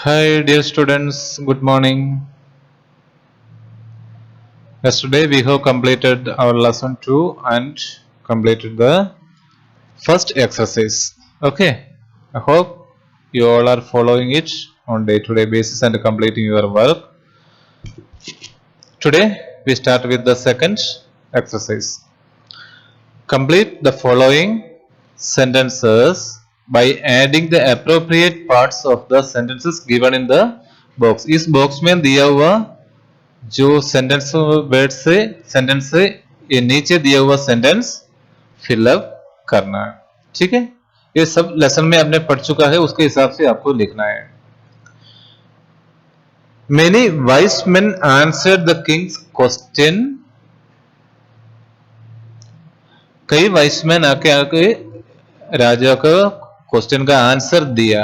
Hi, dear students. Good morning. Yesterday we have completed our lesson 2 and completed the first exercise. Okay. I hope you all are following it on day-to-day basis and completing your work. Today we start with the second exercise. Complete the following sentences by adding the appropriate parts of the sentences given in the box. इस box में दिया हुआ जो sentence word से sentence से ये नीचे दिया हुआ सेंटेंस फिलअप करना है। ठीक है, ये सब लेसन में आपने पढ़ चुका है, उसके हिसाब से आपको लिखना है। Many vice main answered the king's question. कई वाइस मैन आके आके राजा का क्वेश्चन का आंसर दिया।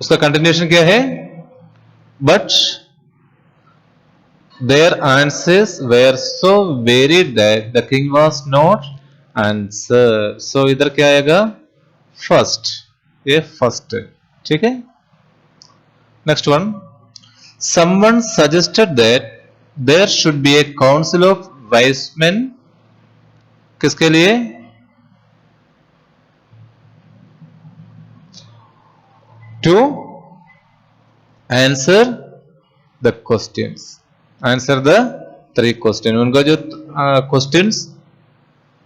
उसका कंटिन्यूशन क्या है? But their answers were so varied that the king was not answered. So इधर क्या आएगा? First. ये first है। ठीक है। Next one. Someone suggested that there should be a council of wise men. किसके लिए? To answer the questions. Answer the 3 question. उनका जो क्वेश्चंस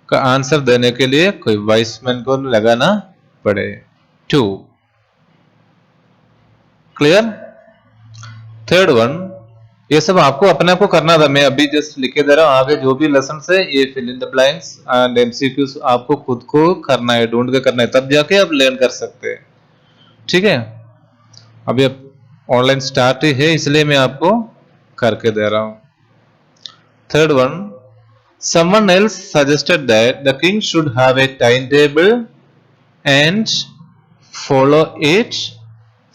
का आंसर देने के लिए कोई वाइसमैन को लगाना पड़े। 2 क्लियर। थर्ड वन, ये सब आपको अपने आप को करना था, मैं अभी जस्ट लिखे दे रहा हूं। आगे जो भी लेसन है ये fill in the blanks and MCQs आपको खुद को करना है, ढूंढ के करना है, तब जाके आप लर्न कर सकते हैं। ठीक है, अभी ऑनलाइन स्टार्ट ही है इसलिए मैं आपको करके दे रहा हूं। Third one, someone else suggested that the king should have a timetable and follow it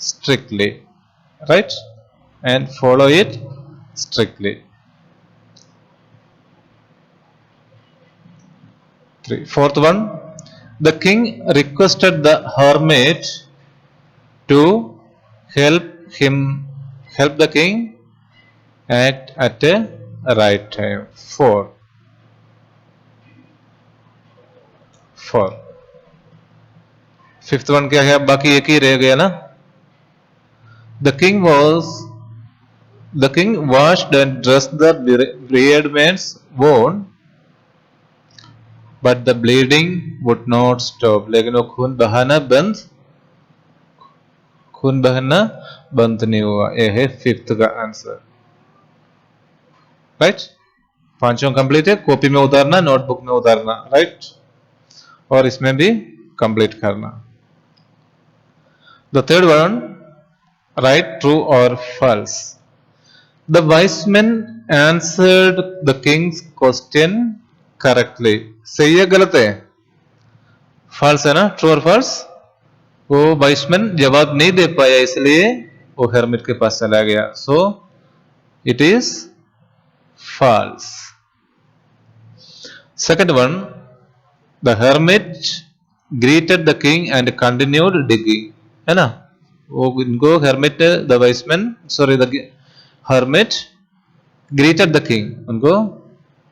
strictly, right? And follow it strictly. 3. Fourth one, the king requested the hermit to help the king act at a right time. 4. Fifth one क्या है? बाकी एक ही रह गया ना। The king washed and dressed the bearded man's wound, but the bleeding would not stop. लेकिन वो खून बहाना बंद नहीं हुआ। ये है फिफ्थ का आंसर। राइट, पांचों कंप्लीट है। कॉपी में उतारना, नोटबुक में उतारना, राइट, और इसमें भी कंप्लीट करना। The third one, write true और false. The wise man answered the king's question correctly. सही है गलत है? फॉल्स है ना, ट्रू और फॉल्स। वो वाइस मैन जवाब नहीं दे पाया इसलिए वो हेरमिट के पास चला गया। So it is false. Second one, the hermit greeted the king and continued digging, है ना। वो इनको hermit the wise man the hermit greeted the king, उनको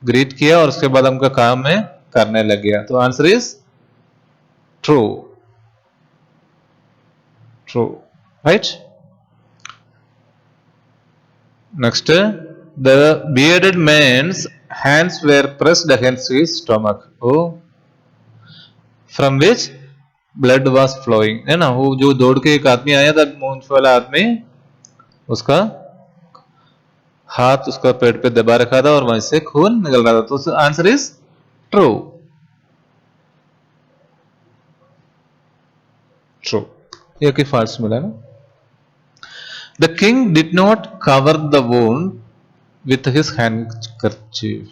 ग्रीट किया और उसके बाद उनका काम में करने लग गया। तो answer is true. Right. Next, the bearded man's hands were pressed against his stomach, from which blood was flowing, है ना। वो जो दौड़ के एक आदमी आया था, मूंछ वाला आदमी, उसका हाथ उसका पेट पे दबा रखा था और वहीं से खून निकल रहा था। तो आंसर इज ट्रू। ये कि फॉल्स मिला ना। The king did not cover the wound with his handkerchief,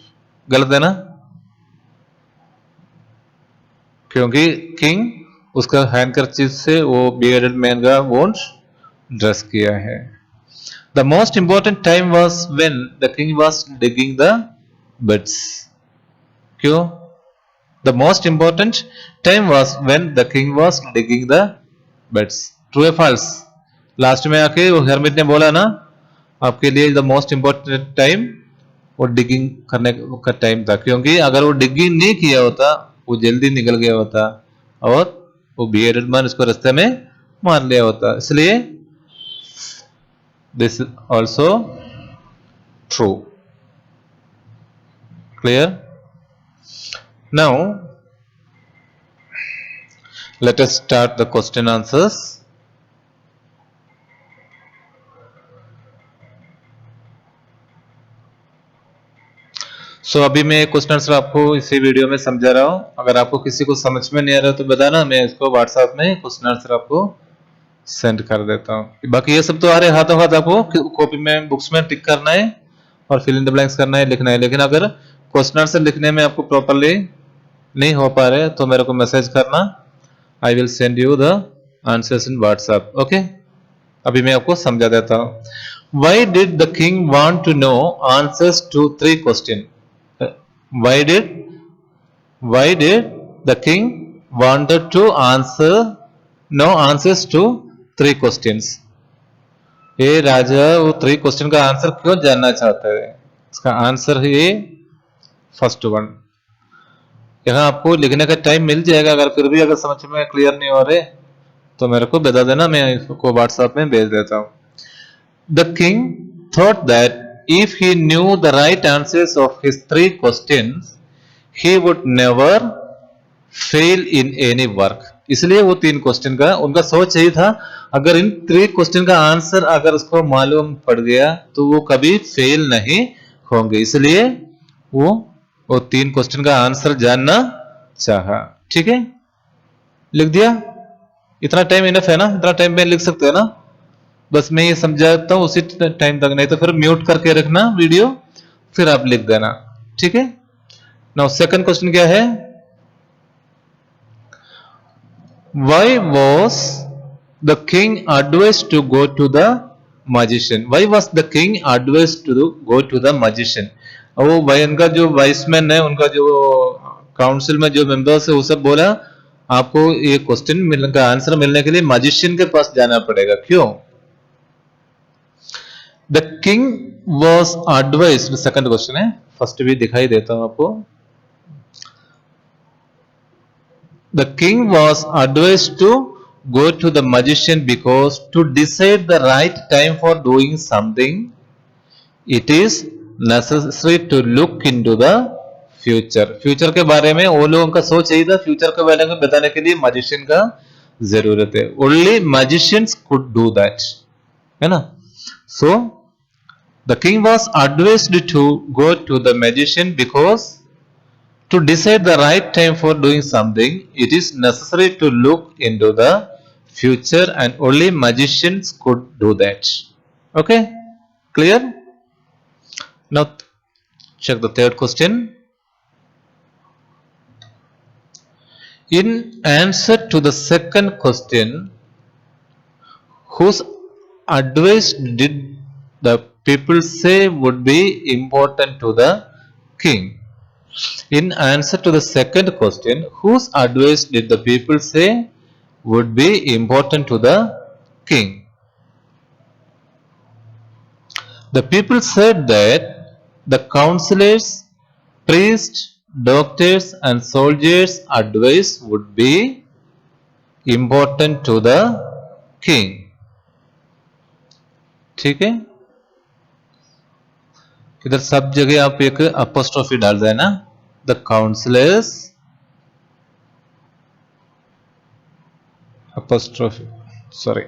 गलत है ना, क्योंकि किंग उसका हैंडकरचीफ से वो बियर्डेड मैन का वुंड ड्रेस किया है। The most important time was when the king was digging the beds. क्यों? The most important time was when the king was digging the beds. True or false? Last में आके वो हरमित ने बोला ना, आपके लिए द मोस्ट इम्पोर्टेंट टाइम वो डिगिंग करने का टाइम था, क्योंकि अगर वो डिगिंग नहीं किया होता वो जल्दी निकल गया होता और वो बियर्डेड मैन उसको रास्ते में मार लिया होता, इसलिए this is also true. Clear? Now let us start the question answers. अभी मैं क्वेश्चन आंसर आपको इसी वीडियो में समझा रहा हूं। अगर आपको किसी को समझ में नहीं आ रहा तो बताना, मैं इसको व्हाट्सएप में क्वेश्चन आंसर आपको सेंड कर देता हूं। बाकी ये सब तो आ रहे हाथों हाथ, आपको कॉपी में बुक्स में टिक करना है और फिल इन द ब्लैंक्स करना है, लिखना है। लेकिन अगर क्वेश्चन आंसर लिखने में आपको प्रॉपरली नहीं हो पा रहे तो मेरे को मैसेज करना, I will send you the answers in WhatsApp. Okay, अभी मैं आपको समझा देता हूं। Why did the king want to know answers to 3 question? why did the king wanted to know answers to 3 questions? ये राजा वो 3 क्वेश्चन का आंसर क्यों जानना चाहता है? इसका आंसर है फर्स्ट वन। यहाँ आपको लिखने का टाइम मिल जाएगा, अगर फिर भी अगर समझ में क्लियर नहीं हो रहे तो मेरे को बता देना, मैं इसको व्हाट्सएप में भेज देता हूँ। The king thought that if he knew the right answers of his 3 questions, he would never fail in any work. इसलिए वो 3 क्वेश्चन का उनका सोच यही था, अगर इन 3 क्वेश्चन का आंसर अगर उसको मालूम पड़ गया तो वो कभी फेल नहीं होंगे, इसलिए वो 3 क्वेश्चन का आंसर जानना चाहा। ठीक है, लिख दिया? इतना टाइम इनफ है ना? इतना टाइम में लिख सकते हैं ना? बस मैं ये समझाता हूँ उसी टाइम तक, नहीं तो फिर म्यूट करके रखना वीडियो, फिर आप लिख देना। ठीक है, नाउ सेकंड क्वेश्चन क्या है? Why was the king advised to go to the magician? Why was the king advised to go to the magician? वो भाई उनका जो वाइसमैन है, उनका जो काउंसिल में जो मेंबर्स है, वो सब बोला आपको ये क्वेश्चन का आंसर मिलने के लिए मैजिशियन के पास जाना पड़ेगा। क्यों? The king was advised, second question है, फर्स्ट भी दिखाई देता हूं आपको। The king was advised to go to the magician because to decide the right time for doing something, it is necessary to look into the future. Future के बारे में वो लोगों का सोच यही था, फ्यूचर के बारे में बताने के लिए मैजिशियन का जरूरत है। Only magicians could do that, है ना? So the king was advised to go to the magician because to decide the right time for doing something, it is necessary to look into the future and only magicians could do that. Okay, clear? Now check the third question. In answer to the second question, whose advice did the people say would be important to the king? In answer to the second question, whose advice did the people say would be important to the king? The people said that the counselors, priests, doctors, and soldiers' advice would be important to the king. ठीक है, इधर सब जगह आप एक apostrophe डाल देना, the counsellors apostrophe, sorry,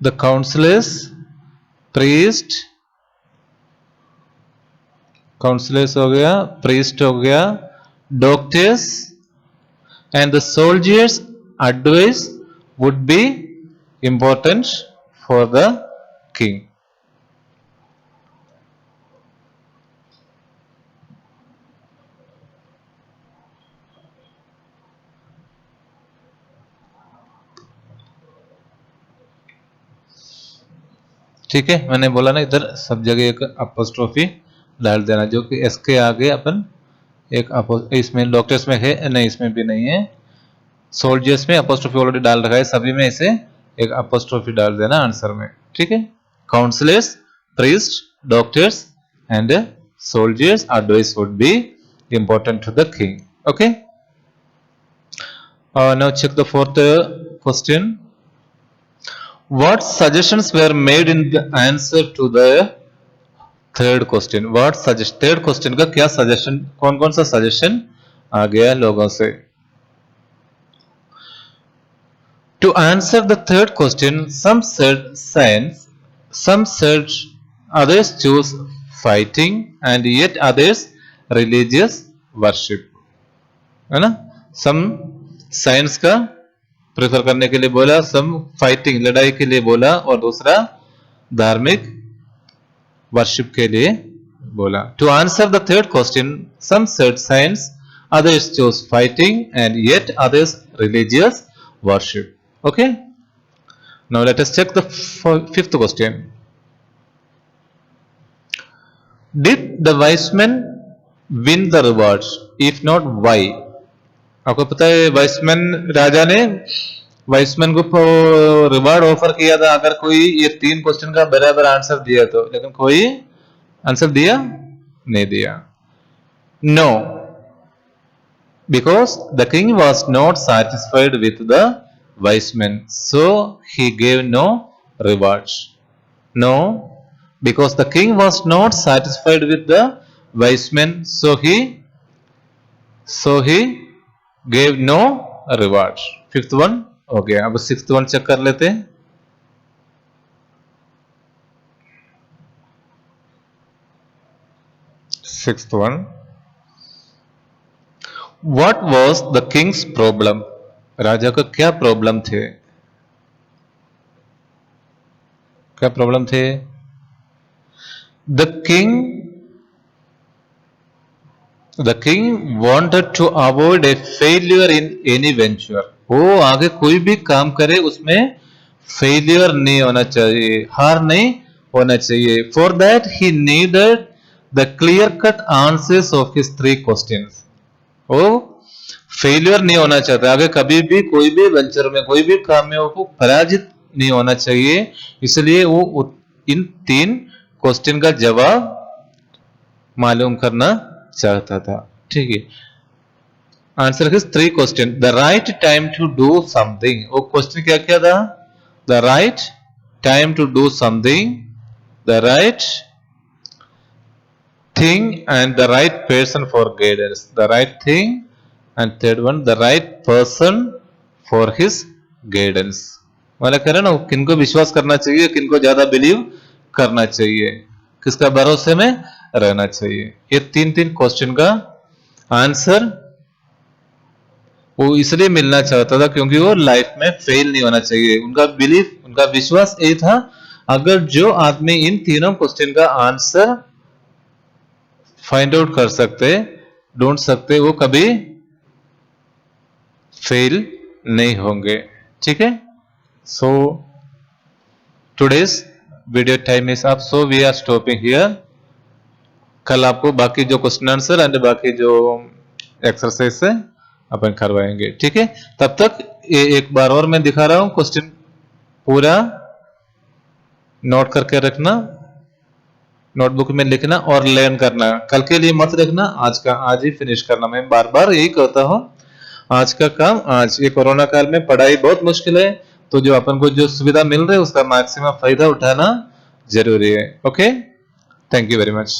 the counselors, priest, counsellors हो गया, प्रीस्ट हो गया, doctors and the soldiers advice would be important for the king. ठीक है, मैंने बोला ना इधर सब जगह एक अपोस्ट्रोफी डाल देना, जो कि एस के आगे अपन एक इसमें डॉक्टर्स में है नहीं, इसमें भी नहीं है, सोल्जर्स में अपोस्ट्रोफी ऑलरेडी डाल रखा है, सभी में इसे एक अपोस्ट्रोफी डाल देना आंसर में, ठीक है। Counsellors, priest, doctors and soldiers advice would be important to the king. Okay, now check the fourth question. What suggestions were made in the answer to the third question? What suggest third question का क्या suggestion, कौन कौन सा suggestion आ गया लोगों से? To answer the third question, some said science, some said, others choose fighting, and yet others religious worship, है ना। सम साइंस का प्रेफर करने के लिए बोला, सम फाइटिंग लड़ाई के लिए बोला, और दूसरा धार्मिक वर्शिप के लिए बोला। To answer the third question, some said science, others chose fighting, and yet others religious worship. Okay, now let us check the fifth question. Did the wise men win the rewards? If not, why? आपको पता है Wiseman राजा ने Wiseman को reward offer किया था अगर कोई ये 3 क्वेश्चन का बराबर आंसर दिया तो, लेकिन कोई आंसर दिया नहीं दिया। No, because the king was not satisfied with the wise man, so he gave no rewards. No, because the king was not satisfied with the wise men, so he gave no reward. Fifth one हो गया, अब sixth one check कर लेते हैं। Sixth one, what was the king's problem? राजा का क्या problem थे? क्या प्रॉब्लम थे? The king wanted to avoid a failure in any venture. वो आगे कोई भी काम करे उसमें फेलियर नहीं होना चाहिए, हार नहीं होना चाहिए। For that he needed the clear-cut answers of his 3 questions. वो फेलियर नहीं होना चाहता, आगे कभी भी कोई भी वेंचर में कोई भी काम में वो पराजित नहीं होना चाहिए, इसलिए वो इन 3 क्वेश्चन का जवाब मालूम करना चाहता था, ठीक है। Answer is 3 question. The right time to do something, वो क्वेश्चन क्या क्या था? The right time to do something, the right thing and the right person for guidance. The right thing and third one the right person for his guidance. वाला कह रहे ना, किनको विश्वास करना चाहिए, किनको ज्यादा बिलीव करना चाहिए, किसका भरोसे में रहना चाहिए। ये 3 क्वेश्चन का आंसर वो इसलिए मिलना चाहता था क्योंकि वो लाइफ में फेल नहीं होना चाहिए। उनका बिलीफ, उनका विश्वास ये था, अगर जो आदमी इन 3 क्वेश्चन का आंसर फाइंड आउट कर सकते, ढूंढ सकते, वो कभी फेल नहीं होंगे, ठीक है। So today's video time is up, so we are stopping here. कल आपको बाकी जो क्वेश्चन आंसर एंड बाकी जो एक्सरसाइज है अपन करवाएंगे, ठीक है। तब तक एक बार और मैं दिखा रहा हूं, क्वेश्चन पूरा नोट करके रखना, नोटबुक में लिखना और लर्न करना। कल के लिए मत रखना, आज का आज ही फिनिश करना। मैं बार बार यही कहता हूं, आज का काम आज। ये कोरोना काल में पढ़ाई बहुत मुश्किल है, तो जो अपन को जो सुविधा मिल रही है उसका मैक्सिमम फायदा उठाना जरूरी है। Okay, thank you very much.